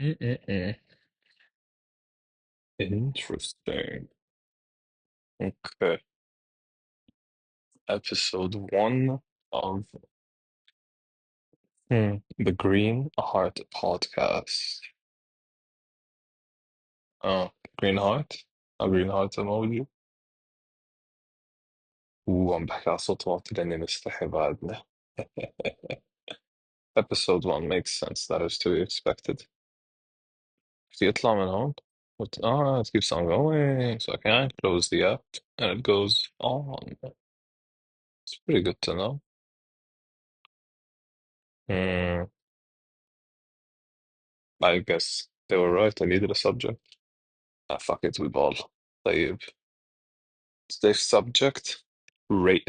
Mm-mm-mm. Interesting. Okay. Episode one of the Green Heart podcast. Oh, Green Heart? A Green Heart emoji? عم بحكي على صوت واطي لأني مستحي بعدنا. Episode one makes sense. That is to be expected. بدي يطلع من هون. it keeps on going. So I can close the app and it goes on. It's pretty good to know. Hmm. I guess they were right. I needed a subject. Fuck it, we ball. طيب. Today's subject, rate.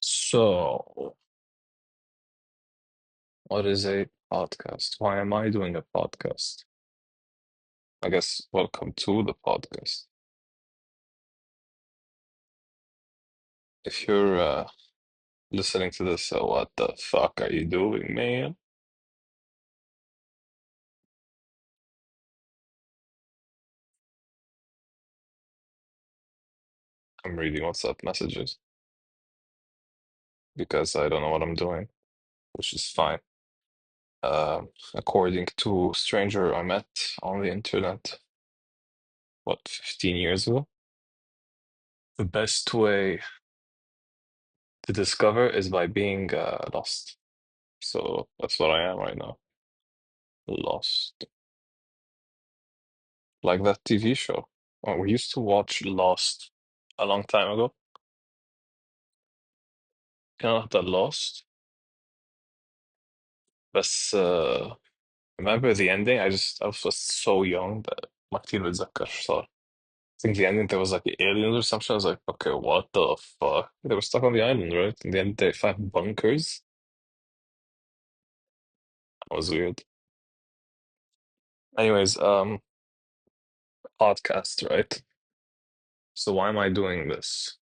So, what is a podcast? Why am I doing a podcast? I guess welcome to the podcast. If you're listening to this, what the fuck are you doing, man? I'm reading WhatsApp messages because I don't know what I'm doing, which is fine. According to stranger I met on the internet, what, 15 years ago? The best way to discover is by being lost. So that's what I am right now. Lost. Like that TV show. Oh, we used to watch Lost a long time ago. كان هذا Lost. بس remember the ending? I was so young that ما كتير بتذكر شو صار. I think the ending there was like aliens or something. I was like, okay, what the fuck? They were stuck on the island, right? In the end, they found bunkers. That was weird. Anyways, podcast, right? So why am I doing this?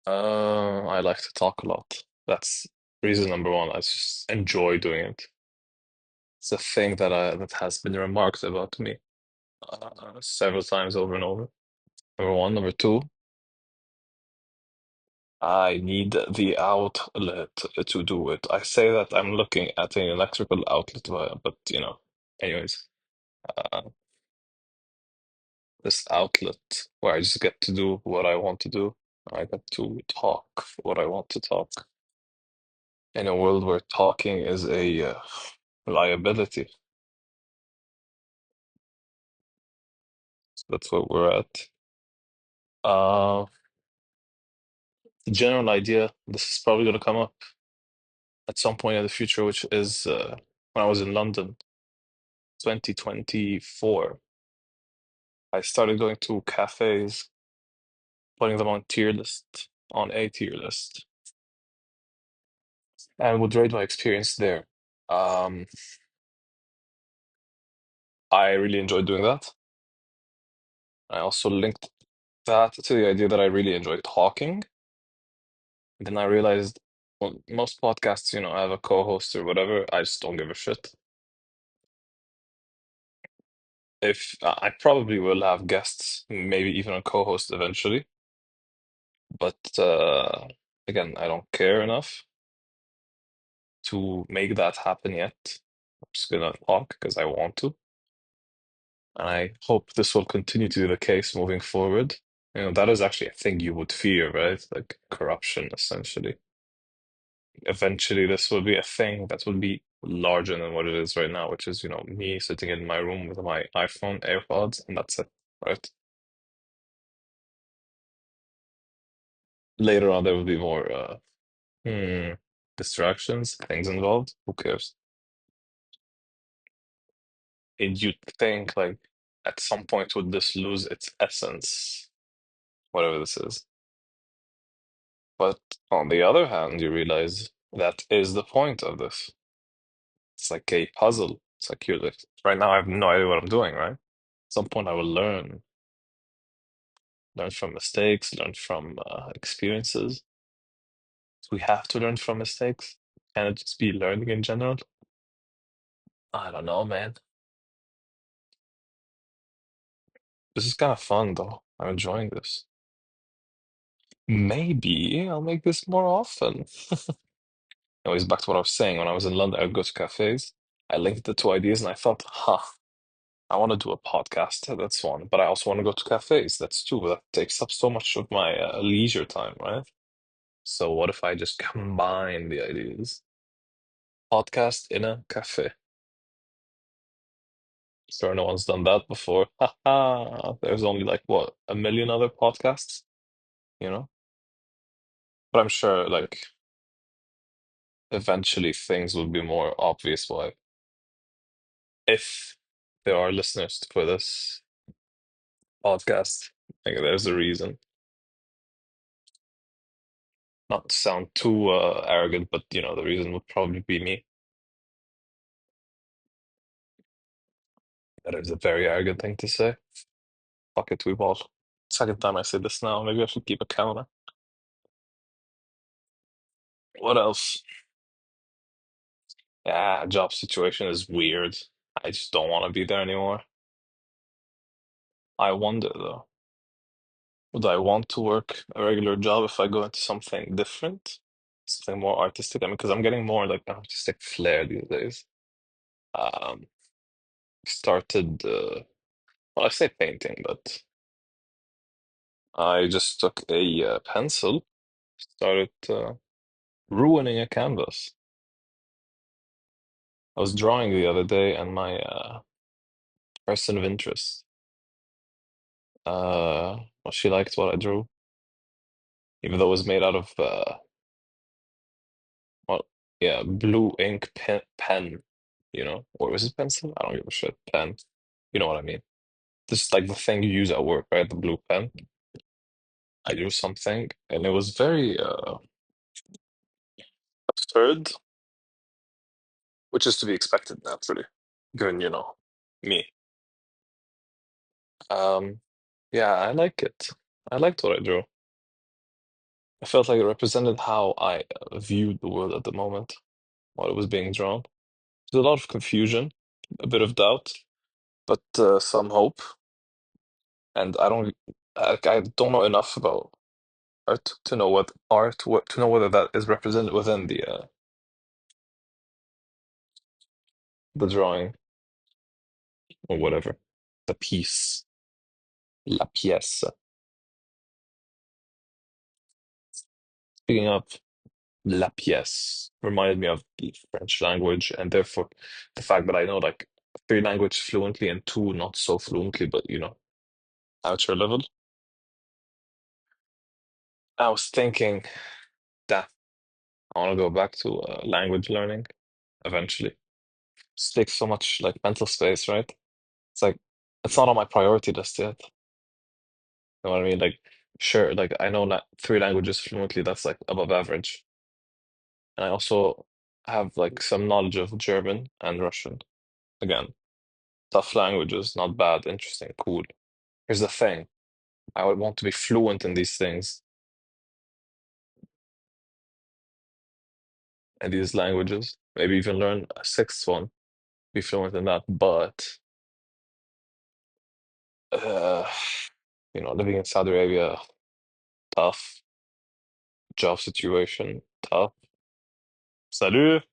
I like to talk a lot. That's reason number one. I just enjoy doing it. It's a thing that has been remarked about me several times over and over. Number one. Number two, I need the outlet to do it. I say that I'm looking at an electrical outlet, but anyways, uh, this outlet where I just get to do what I want to do. I get to talk what I want to talk in a world where talking is a liability. So that's what we're at. Uh, the general idea, this is probably going to come up at some point in the future, which is when I was in London, 2024. I started going to cafes, putting them on a tier list, and would rate my experience there. Um, I really enjoyed doing that. I also linked that to the idea that I really enjoy talking. Then I realized, well, most podcasts, I have a co-host or whatever. I just don't give a shit. If I probably will have guests, maybe even a co-host eventually, but again, I don't care enough to make that happen yet. I'm just gonna talk because I want to, and I hope this will continue to be the case moving forward. That is actually a thing you would fear, right? Like corruption, essentially. Eventually this will be a thing that will be larger than what it is right now, which is, me sitting in my room with my iPhone, AirPods, and that's it, right? Later on, there will be more hmm, distractions, things involved. Who cares? And you'd think, like, at some point, would this lose its essence, whatever this is? But on the other hand, you realize that is the point of this. It's like a puzzle. It's like you're like, right now, I have no idea what I'm doing, right? At some point, I will learn from mistakes, learn from experiences. we have to learn from mistakes? Can it just be learning in general? I don't know, man. This is kind of fun though. I'm enjoying this. Maybe I'll make this more often. Anyways, back to what I was saying. When I was in London, I would go to cafes. I linked the two ideas and I thought, huh, I want to do a podcast. That's one. But I also want to go to cafes. That's two. That takes up so much of my leisure time, right? So what if I just combine the ideas? Podcast in a cafe. Sure, no one's done that before. Haha. There's only like what, a million other podcasts, you know? But I'm sure like eventually things will be more obvious why. If there are listeners for this podcast, like there's a reason. Not to sound too arrogant, but the reason would probably be me. That is a very arrogant thing to say. Fuck it, we've all. Second time I say this now. Maybe I should keep a counter. What else? Yeah, job situation is weird. I just don't want to be there anymore. I wonder though, would I want to work a regular job if I go into something different? Something more artistic? I mean, because I'm getting more like an artistic flair these days. Um, started, well, I say painting, but I just took a pencil, started ruining a canvas. I was drawing the other day, and my person of interest, well, she liked what I drew, even though it was made out of well, yeah, blue ink pen, or was it pencil? I don't give a shit. Pen, you know what I mean? This is like the thing you use at work, right? The blue pen. I drew something, and it was very absurd, which is to be expected naturally, given me. Um, yeah, I like it. I liked what I drew. I felt like it represented how I viewed the world at the moment while it was being drawn. There's a lot of confusion, a bit of doubt, but some hope. And I don't know enough about art to know to know whether that is represented within the drawing or whatever, the piece, la pièce. Speaking of la pièce, reminded me of the French language, and therefore the fact that I know like three languages fluently and two not so fluently, but amateur level. I was thinking that I want to go back to language learning eventually. Just takes so much like mental space, right? It's like it's not on my priority list yet. You know what I mean? Like, sure, like I know that three languages fluently, that's like above average. And I also have like some knowledge of German and Russian. Again, tough languages, not bad, interesting, cool. Here's the thing. I would want to be fluent in these things and these languages. Maybe even learn a sixth one, be fluent in that. But uh, living in Saudi Arabia, tough. Job situation, tough. Salut,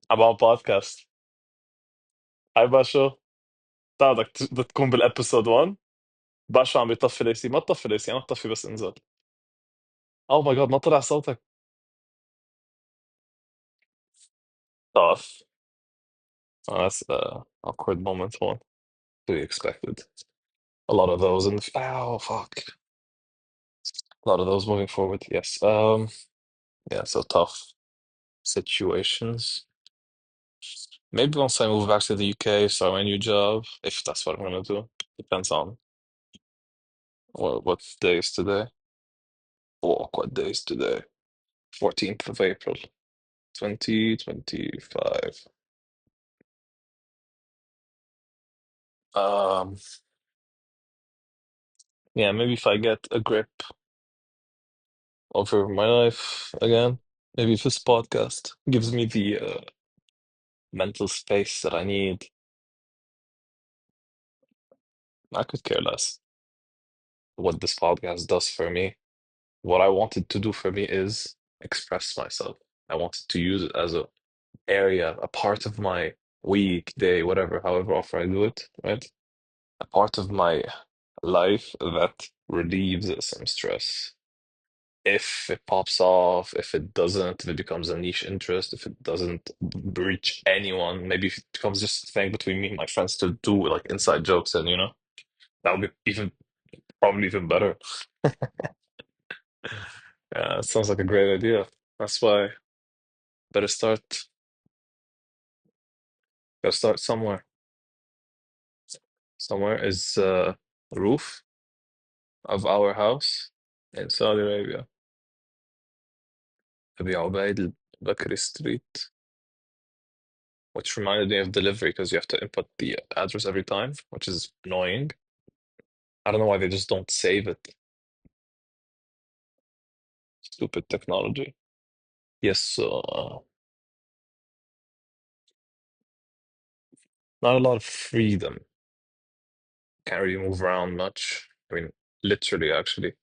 I'm on podcast. هاي باشا. تعال بدك تكون بالابيسود 1. باشا عم بيطفي ليسي، ما تطفي ليسي، انا تطفي بس انزل. اوه ماي جاد، ما طلع صوتك. tough. Oh, that's awkward moment one. To be expected. A lot of those in the ow fuck. A lot of those moving forward. Yes. Yeah. So tough situations. Maybe once I move back to the UK, start my new job, if that's what I'm gonna do. Depends on what day is today. Oh, what day is today? 14th of April, 2025. Um, yeah, maybe if I get a grip over my life again. Maybe if this podcast gives me the mental space that I need, I could care less what this podcast does for me. What I wanted to do for me is express myself. I wanted to use it as a area, a part of my week, day, whatever, however often I do it, right? A part of my life that relieves some stress. If it pops off, if it doesn't, if it becomes a niche interest, if it doesn't reach anyone, maybe if it becomes just a thing between me and my friends to do like inside jokes, and that would be even probably even better. Yeah, it sounds like a great idea. That's why better start gotta start somewhere. Somewhere is the roof of our house in Saudi Arabia. أبي عبيد Bakr Street, which reminded me of delivery because you have to input the address every time, which is annoying. I don't know why they just don't save it. Stupid technology. Yes, not a lot of freedom. Can't really move around much. I mean, literally, actually.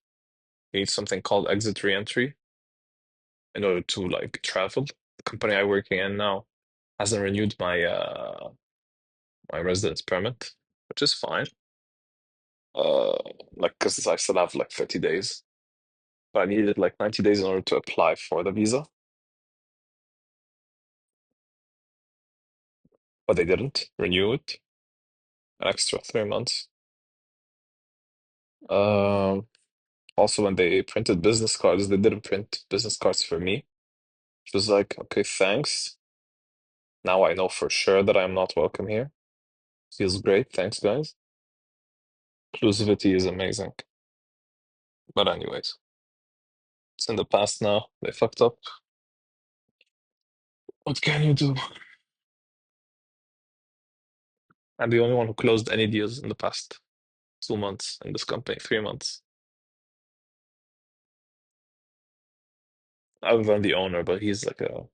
You need something called exit re-entry in order to like travel. The company I'm working in now hasn't renewed my residence permit, which is fine. Uh, like because I still have like 30 days, but I needed like 90 days in order to apply for the visa, but they didn't renew it. An extra 3 months. Um, Also, when they printed business cards, they didn't print business cards for me. It was like, okay, thanks. Now I know for sure that I'm not welcome here. Feels great. Thanks, guys. Inclusivity is amazing. But anyways, it's in the past now. They fucked up. What can you do? I'm the only one who closed any deals in the past 2 months in this company, 3 months. Other than the owner, but he's like a.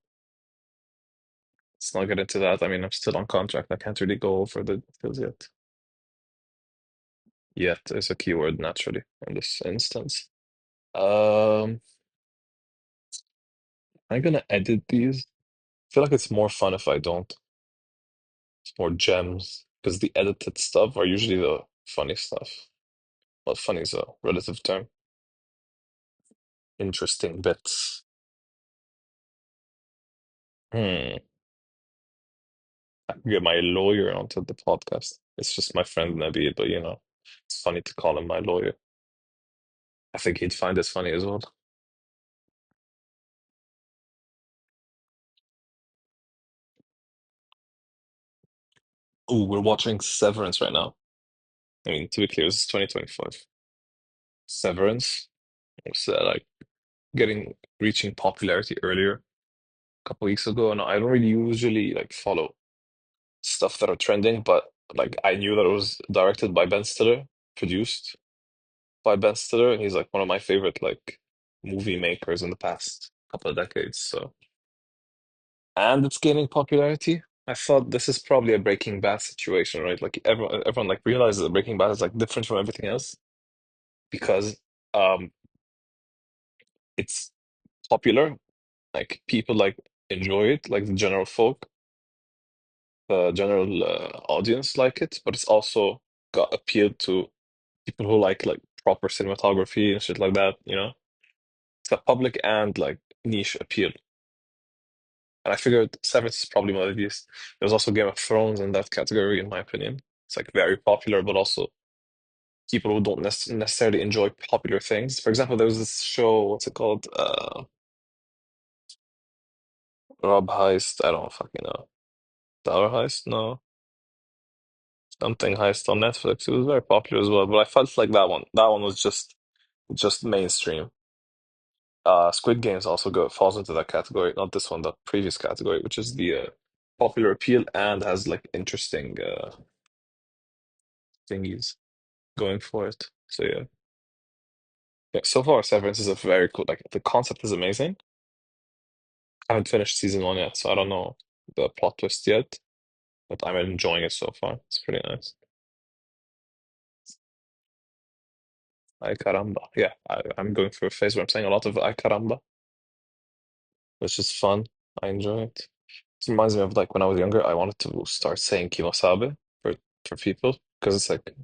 Let's not get into that. I mean, I'm still on contract. I can't really go over the details yet. Yet is a keyword naturally in this instance. Um, I'm gonna edit these. I feel like it's more fun if I don't. It's more gems because the edited stuff are usually the funny stuff. Well, funny is a relative term. Interesting bits. Hmm. I can get my lawyer onto the podcast. It's just my friend Nabil, but it's funny to call him my lawyer. I think he'd find this funny as well. Oh, we're watching Severance right now. I mean, to be clear, this is 2025. Severance was like reaching popularity earlier, a couple weeks ago, and I don't really usually like follow stuff that are trending, but like I knew that it was directed by Ben Stiller, produced by Ben Stiller, and he's like one of my favorite like movie makers in the past couple of decades. So, and it's gaining popularity. I thought this is probably a Breaking Bad situation, right? Like everyone like realizes that Breaking Bad is like different from everything else because um it's popular, like people like enjoy it, like the general folk, the general audience like it, but it's also got appealed to people who like proper cinematography and shit like that, you know? It's got public and like niche appeal. And I figured Severance is probably one of these. There's also Game of Thrones in that category, in my opinion. It's like very popular, but also people who don't necessarily enjoy popular things. For example, there was this show, what's it called? Rob Heist. I don't fucking know. Tower Heist? No. Something Heist on Netflix. It was very popular as well, but I felt like that one. That one was just mainstream. Squid Games also falls into that category, not this one, the previous category, which is the popular appeal and has like interesting thingies going for it. So yeah, Yeah, so far, Severance is a very cool. Like the concept is amazing. I haven't finished season one yet, so I don't know the plot twist yet. But I'm enjoying it so far. It's pretty nice. Ay caramba. Yeah, I'm going through a phase where I'm saying a lot of ay caramba, which is fun. I enjoy it. It reminds me of like when I was younger, I wanted to start saying kimosabe for people because it's like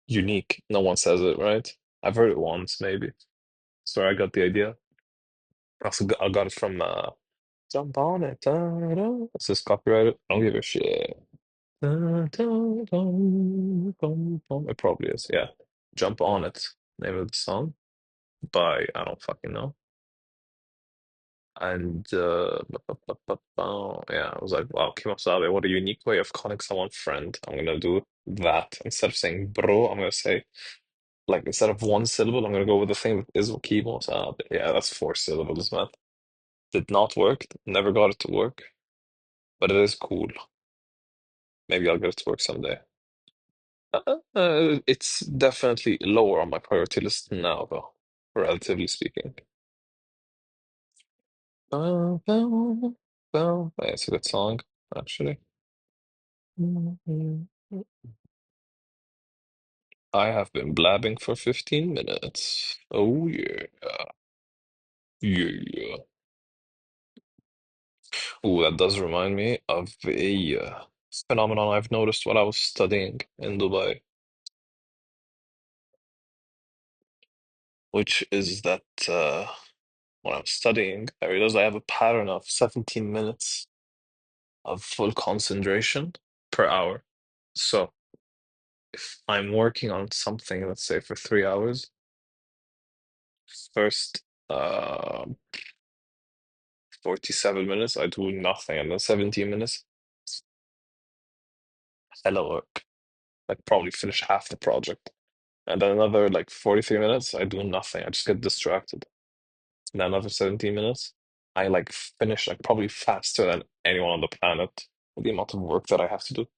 unique. No one says it, right? I've heard it once, maybe. So I got the idea. I got it from Jump on it. Da-da. It's just copyrighted. I don't give a shit. Da-da-dum-dum-dum-dum. It probably is, yeah. Jump on it. Name of the song by I don't fucking know. And yeah, I was like, wow, Kimosabe, what a unique way of calling someone friend. I'm gonna do that. Instead of saying bro, I'm gonna say like instead of one syllable, I'm gonna go with the thing that is Kimosabe. Yeah, that's four syllables, man. Did not work. Never got it to work, but it is cool. Maybe I'll get it to work someday. It's definitely lower on my priority list now, though, relatively speaking. Yeah, it's a good song, actually. I have been blabbing for 15 minutes. Oh, yeah. Yeah. Ooh, that does remind me of a phenomenon I've noticed while I was studying in Dubai, which is that when I'm studying, I realize I have a pattern of 17 minutes of full concentration per hour. So if I'm working on something, let's say for 3 hours, first 47 minutes, I do nothing, and then 17 minutes, hella work. Like probably finish half the project. And then another like 43 minutes, I do nothing. I just get distracted. And then another 17 minutes, I like finish like probably faster than anyone on the planet with the amount of work that I have to do.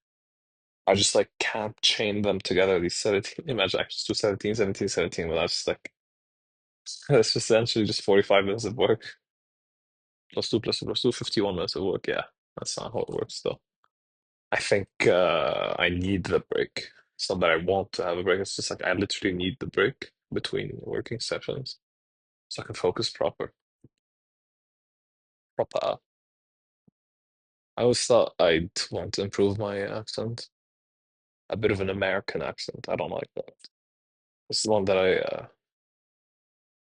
I just like can't chain them together, these 17. Imagine I just do 17, 17, 17, but I just like it's essentially just 45 minutes of work. Plus two, plus two, plus two, 51 minutes of work. Yeah, that's not how it works though. I think I need the break. It's not that I want to have a break, it's just like I literally need the break between working sessions so I can focus proper. I always thought I'd want to improve my accent. A bit of an American accent. I don't like that. It's the one that I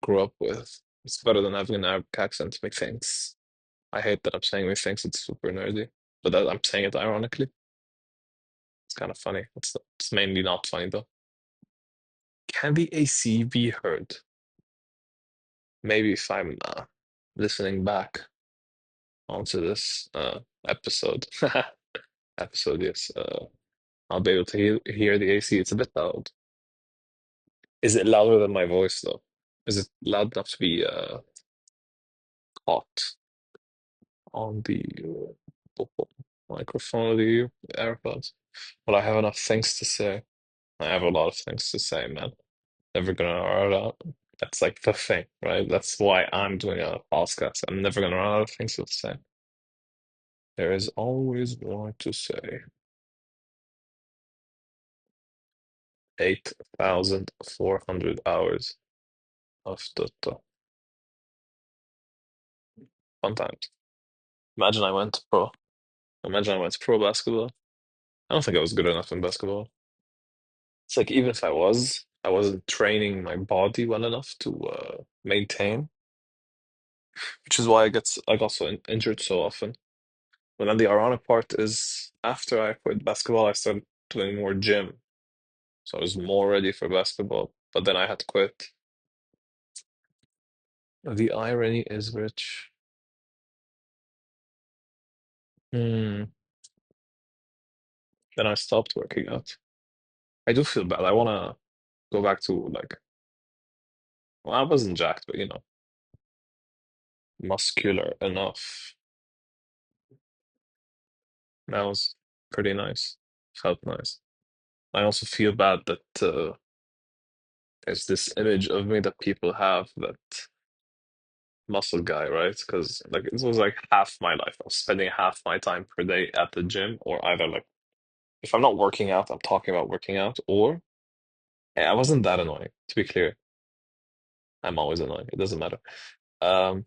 grew up with. It's better than having an Arabic accent, methinks. I hate that I'm saying methinks, it's super nerdy. But that I'm saying it ironically. It's kind of funny. It's mainly not funny though. Can the AC be heard? Maybe if I'm listening back onto this episode. Episode, yes. I'll be able to hear the AC. It's a bit loud. Is it louder than my voice though? Is it loud enough to be caught on the microphone of the AirPods? Well, I have enough things to say. I have a lot of things to say, man. Never gonna run out. That's like the thing, right? That's why I'm doing a podcast. I'm never gonna run out of things to say. There is always more to say. 8,400 hours of Dota. Fun times. Imagine I went pro. Imagine I went pro basketball. I don't think I was good enough in basketball. It's like even if I wasn't training my body well enough to maintain, which is why I got so injured so often. But then the ironic part is after I quit basketball, I started doing more gym. So I was more ready for basketball, but then I had to quit. The irony is rich. Hmm. Then I stopped working out. I do feel bad. I wanna go back to like, well, I wasn't jacked, but muscular enough. That was pretty nice. Felt nice. I also feel bad that There's this image of me that people have that muscle guy, right? Because like it was like half my life. I was spending half my time per day at the gym, or either like if I'm not working out, I'm talking about working out, or I wasn't that annoying, to be clear. I'm always annoying. It doesn't matter. Um,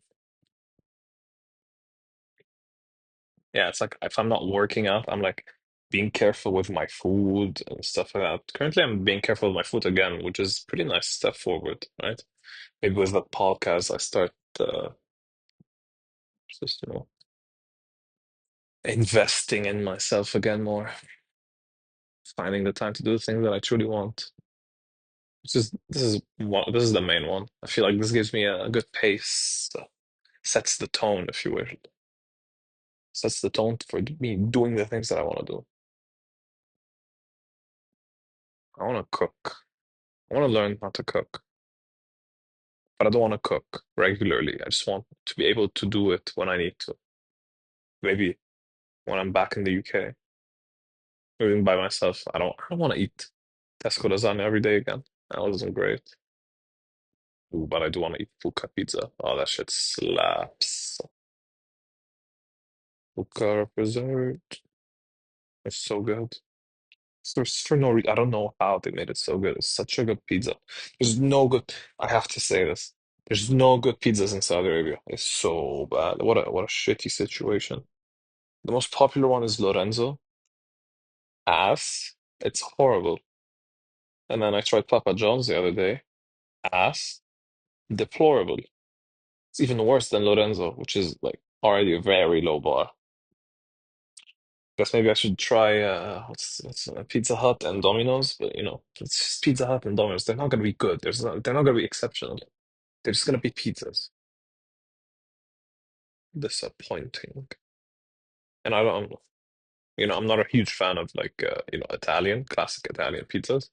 yeah, it's like if I'm not working out, I'm like being careful with my food and stuff like that. Currently, I'm being careful with my food again, which is pretty nice step forward, right? Maybe with the podcast, I start uh, just investing in myself again more, finding the time to do the things that I truly want. This is the main one. I feel like this gives me a good pace, sets the tone, if you wish, sets the tone for me doing the things that I want to do. I want to cook. I want to learn how to cook, but I don't want to cook regularly. I just want to be able to do it when I need to. Maybe when I'm back in the UK, living by myself, I don't want to eat Tesco lasagna every day again. That wasn't great. Ooh, but I do want to eat puka pizza. Oh, that shit slaps. Puka represent. It's so good. For no reason, I don't know how they made it so good. It's such a good pizza. There's no good. I have to say this. There's no good pizzas in Saudi Arabia. It's so bad. What a shitty situation. The most popular one is Lorenzo. Ass. It's horrible. And then I tried Papa John's the other day. Ass. Deplorable. It's even worse than Lorenzo, which is like already a very low bar. Guess maybe I should try what's Pizza Hut and Domino's, but it's just Pizza Hut and Domino's. They're not gonna be good. They're not gonna be exceptional. They're just gonna be pizzas. Disappointing. And I don't, I'm not a huge fan of like Italian, classic Italian pizzas.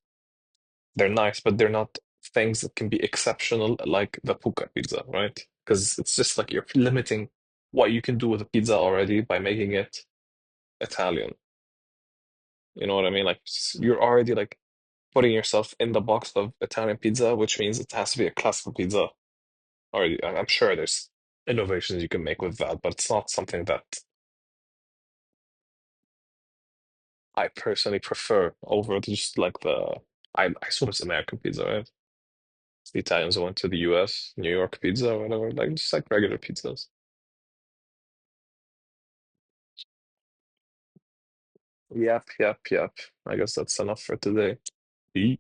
They're nice, but they're not things that can be exceptional like the puka pizza, right? Because it's just like you're limiting what you can do with a pizza already by making it Italian. You know what I mean? Like you're already like putting yourself in the box of Italian pizza, which means it has to be a classical pizza. Already, I'm sure there's innovations you can make with that, but it's not something that I personally prefer over just like I sort of American pizza, right? The Italians went to the US, New York pizza or whatever, like just like regular pizzas. Yep, yep, yep. I guess that's enough for today. Peace.